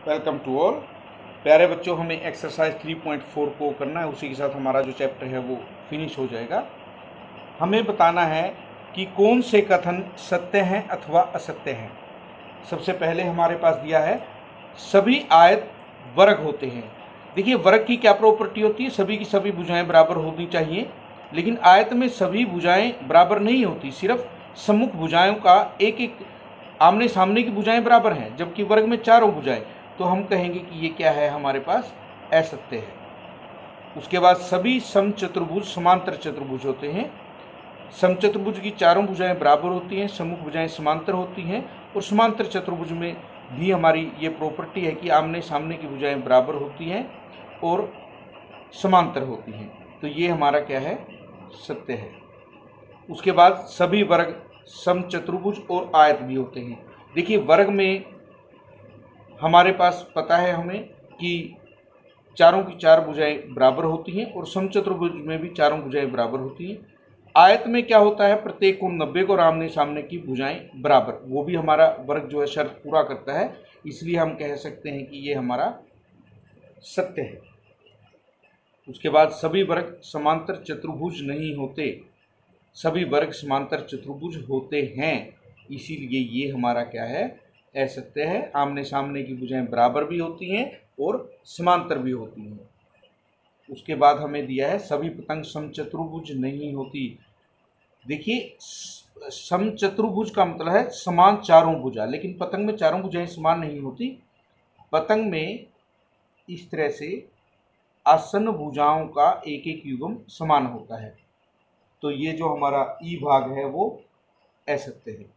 Welcome to all. प्यारे बच्चों, हमें एक्सरसाइज 3.4 को करना है, उसी के साथ हमारा जो चैप्टर है वो फिनिश हो जाएगा। हमें बताना है कि कौन से कथन सत्य हैं अथवा असत्य हैं। सबसे पहले हमारे पास दिया है सभी आयत वर्ग होते हैं। देखिए, वर्ग की क्या प्रॉपर्टी होती है, सभी की सभी भुजाएं बराबर होनी चाहिए, लेकिन आयत में सभी भुजाएं बराबर नहीं होती, सिर्फ सम्मुख भुजाओं का एक एक आमने सामने की भुजाएं बराबर हैं, जबकि वर्ग में चारों भुजाएं। तो हम कहेंगे कि ये क्या है, हमारे पास असत्य है। उसके बाद सभी समचतुर्भुज समांतर चतुर्भुज होते हैं। समचतुर्भुज की चारों भुजाएं बराबर होती हैं, सम्मुख भुजाएं समांतर होती हैं, और समांतर चतुर्भुज में भी हमारी ये प्रॉपर्टी है कि आमने सामने की भुजाएं बराबर होती हैं और समांतर होती हैं। तो ये हमारा क्या है, सत्य है। उसके बाद सभी वर्ग समचतुर्भुज और आयत भी होते हैं। देखिए, वर्ग में हमारे पास पता है हमें कि चारों की चार भुजाएं बराबर होती हैं, और समचतुर्भुज में भी चारों भुजाएं बराबर होती हैं। आयत में क्या होता है, प्रत्येक कोण 90 को और आमने सामने की भुजाएं बराबर, वो भी हमारा वर्ग जो है शर्त पूरा करता है, इसलिए हम कह सकते हैं कि ये हमारा सत्य है। उसके बाद सभी वर्ग समांतर चतुर्भुज नहीं होते, सभी वर्ग समांतर चतुर्भुज होते हैं, इसीलिए ये हमारा क्या है, असत्य है। आमने सामने की भुजाएं बराबर भी होती हैं और समांतर भी होती हैं। उसके बाद हमें दिया है सभी पतंग समचतुर्भुज नहीं होती। देखिए, समचतुर्भुज का मतलब है समान चारों भुजा, लेकिन पतंग में चारों भुजाएं समान नहीं होती। पतंग में इस तरह से आसन्न भुजाओं का एक एक युग्म समान होता है, तो ये जो हमारा ई भाग है वो असत्य है,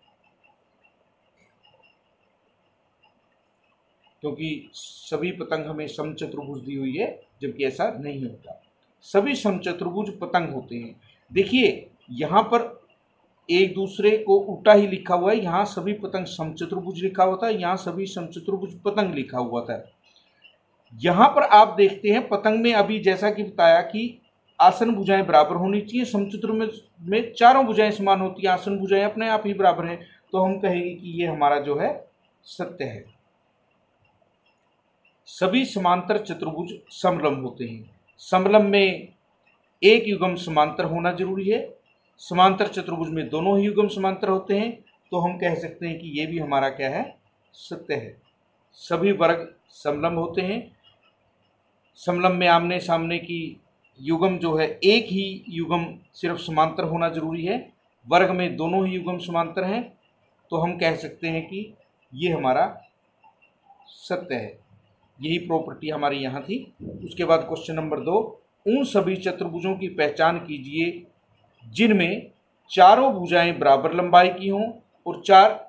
क्योंकि सभी पतंग हमें समचतुर्भुज दी हुई है, जबकि ऐसा नहीं होता। सभी समचतुर्भुज पतंग होते हैं। देखिए, यहाँ पर एक दूसरे को उल्टा ही लिखा हुआ है, यहाँ सभी पतंग समचतुर्भुज लिखा हुआ था, यहाँ सभी समचतुर्भुज पतंग लिखा हुआ था। यहाँ पर आप देखते हैं पतंग में अभी जैसा कि बताया कि आसन भुजाएं बराबर होनी चाहिए, समचतुर्भुज में चारों भुजाएं समान होती हैं, आसन भुजाएं अपने आप ही बराबर हैं, तो हम कहेंगे कि ये हमारा जो है सत्य है। सभी समांतर चतुर्भुज समलंब होते हैं। समलंब में एक युग्म समांतर होना जरूरी है, समांतर चतुर्भुज में दोनों ही युग्म समांतर होते हैं, तो हम कह सकते हैं कि ये भी हमारा क्या है, सत्य है। सभी वर्ग समलंब होते हैं। समलंब में आमने सामने की युग्म जो है, एक ही युग्म सिर्फ समांतर होना जरूरी है, वर्ग में दोनों ही युग्म समांतर हैं, तो हम कह सकते हैं कि ये हमारा सत्य है। यही प्रॉपर्टी हमारी यहाँ थी। उसके बाद क्वेश्चन नंबर 2, उन सभी चतुर्भुजों की पहचान कीजिए जिनमें चारों भुजाएं बराबर लंबाई की हों और चार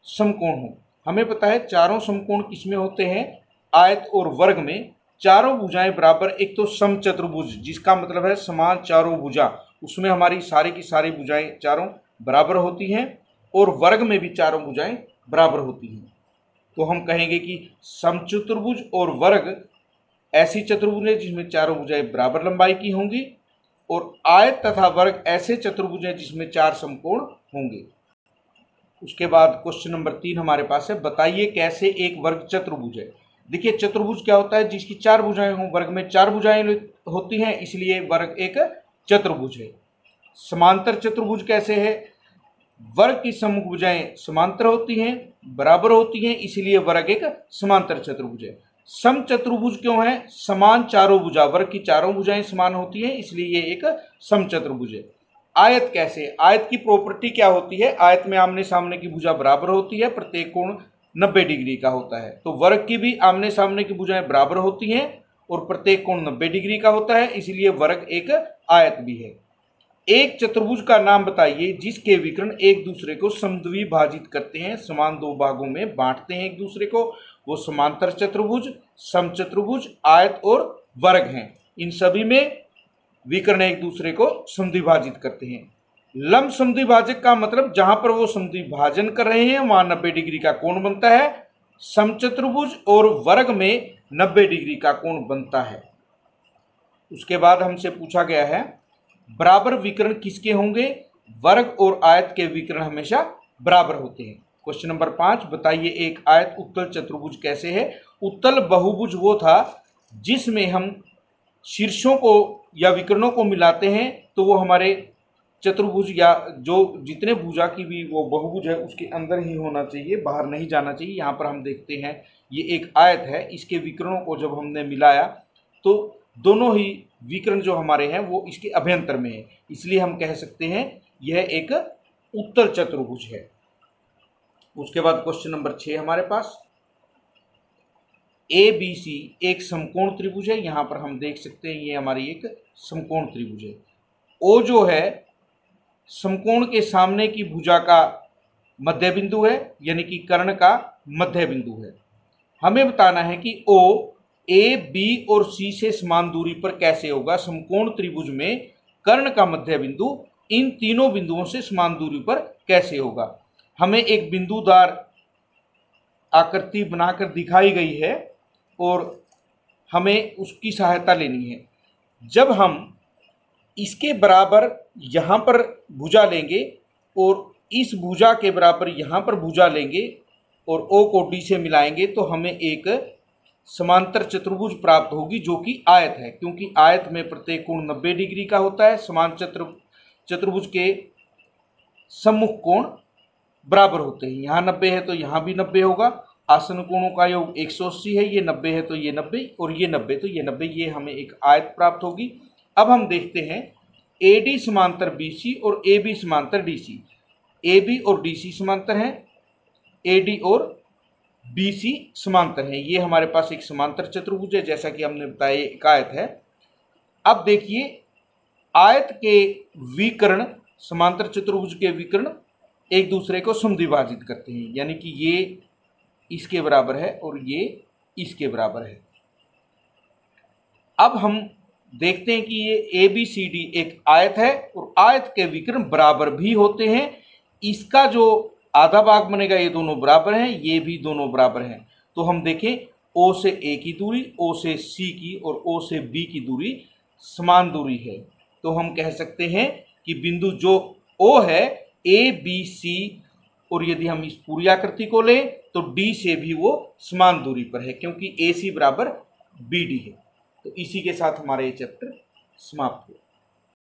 समकोण हों। हमें पता है चारों समकोण किसमें होते हैं, आयत और वर्ग में चारों भुजाएं बराबर। एक तो समचतुर्भुज, जिसका मतलब है समान चारों भुजा, उसमें हमारी सारी की सारी भुजाएं चारों बराबर होती हैं, और वर्ग में भी चारों भुजाएं बराबर होती हैं। तो हम कहेंगे कि समचतुर्भुज और वर्ग ऐसी चतुर्भुज है जिसमें चारों भुजाएं बराबर लंबाई की होंगी, और आयत तथा वर्ग ऐसे चतुर्भुज हैं जिसमें चार समकोण होंगे। उसके बाद क्वेश्चन नंबर 3 हमारे पास है, बताइए कैसे एक वर्ग चतुर्भुज है। देखिए, चतुर्भुज क्या होता है, जिसकी चार भुजाएं हों। वर्ग में चार भुजाएं होती हैं, इसलिए वर्ग एक चतुर्भुज है। समांतर चतुर्भुज कैसे है, वर्ग की सम्मुख भुजाएं समांतर होती हैं, बराबर होती हैं, इसीलिए वर्ग एक समांतर चतुर्भुज है। समचतुर्भुज क्यों है, समान चारों भुजा, वर्ग की चारों भुजाएं समान होती हैं, इसलिए ये एक समचतुर्भुज है। आयत कैसे, आयत की प्रॉपर्टी क्या होती है, आयत में आमने सामने की भुजा बराबर होती है, प्रत्येक कोण 90 डिग्री का होता है, तो वर्ग की भी आमने सामने की भुजाएं बराबर होती हैं और प्रत्येक कोण 90 डिग्री का होता है, इसलिए वर्ग एक आयत भी है। एक चतुर्भुज का नाम बताइए जिसके विकर्ण एक दूसरे को समद्विभाजित करते हैं, समान दो भागों में बांटते हैं एक दूसरे को। वो समांतर चतुर्भुज, समचतुर्भुज, आयत और वर्ग हैं। इन सभी में विकर्ण एक दूसरे को समद्विभाजित करते हैं। लंब समद्विभाजक का मतलब जहां पर वो समद्विभाजन कर रहे हैं वहां 90 डिग्री का कोण बनता है। समचतुर्भुज और वर्ग में 90 डिग्री का कोण बनता है। उसके बाद हमसे पूछा गया है, बराबर विकर्ण किसके होंगे, वर्ग और आयत के विकर्ण हमेशा बराबर होते हैं। क्वेश्चन नंबर 5, बताइए एक आयत उत्तल चतुर्भुज कैसे है। उत्तल बहुभुज वो था जिसमें हम शीर्षों को या विकर्णों को मिलाते हैं तो वो हमारे चतुर्भुज या जो जितने भुजा की भी वो बहुभुज है उसके अंदर ही होना चाहिए, बाहर नहीं जाना चाहिए। यहाँ पर हम देखते हैं ये एक आयत है, इसके विकर्णों को जब हमने मिलाया तो दोनों ही विकर्ण जो हमारे हैं वो इसके अभ्यंतर में है, इसलिए हम कह सकते हैं यह एक उत्तल चतुर्भुज है। उसके बाद क्वेश्चन नंबर 6 हमारे पास, ABC एक समकोण त्रिभुज है। यहाँ पर हम देख सकते हैं ये हमारी एक समकोण त्रिभुज है। O जो है समकोण के सामने की भुजा का मध्य बिंदु है, यानी कि कर्ण का मध्य बिंदु है। हमें बताना है कि O A, B और C से समान दूरी पर कैसे होगा। समकोण त्रिभुज में कर्ण का मध्य बिंदु इन तीनों बिंदुओं से समान दूरी पर कैसे होगा। हमें एक बिंदुदार आकृति बनाकर दिखाई गई है और हमें उसकी सहायता लेनी है। जब हम इसके बराबर यहाँ पर भुजा लेंगे और इस भुजा के बराबर यहाँ पर भुजा लेंगे और O को D से मिलाएंगे तो हमें एक समांतर चतुर्भुज प्राप्त होगी जो कि आयत है, क्योंकि आयत में प्रत्येक कोण 90 डिग्री का होता है। समान चतुर्भुज के सम्मुख कोण बराबर होते हैं। यहाँ 90 है तो यहाँ भी 90 होगा। आसन कोणों का योग 180 है, ये 90 है तो ये 90 और ये 90 तो ये 90, ये हमें एक आयत प्राप्त होगी। अब हम देखते हैं AD समांतर BC और AB समांतर DC। AB और DC समांतर हैं, AD और BC समांतर हैं। ये हमारे पास एक समांतर चतुर्भुज है, जैसा कि हमने बताया एक आयत है। अब देखिए आयत के विकर्ण, समांतर चतुर्भुज के विकर्ण एक दूसरे को समद्विभाजित करते हैं, यानी कि ये इसके बराबर है और ये इसके बराबर है। अब हम देखते हैं कि ये ABCD एक आयत है और आयत के विकर्ण बराबर भी होते हैं। इसका जो आधा भाग बनेगा ये दोनों बराबर हैं, ये भी दोनों बराबर हैं। तो हम देखें O से A की दूरी, O से C की और O से B की दूरी समान दूरी है। तो हम कह सकते हैं कि बिंदु जो O है ABC, और यदि हम इस पूरी आकृति को लें तो D से भी वो समान दूरी पर है, क्योंकि AC बराबर BD है। तो इसी के साथ हमारा ये चैप्टर समाप्त हुआ।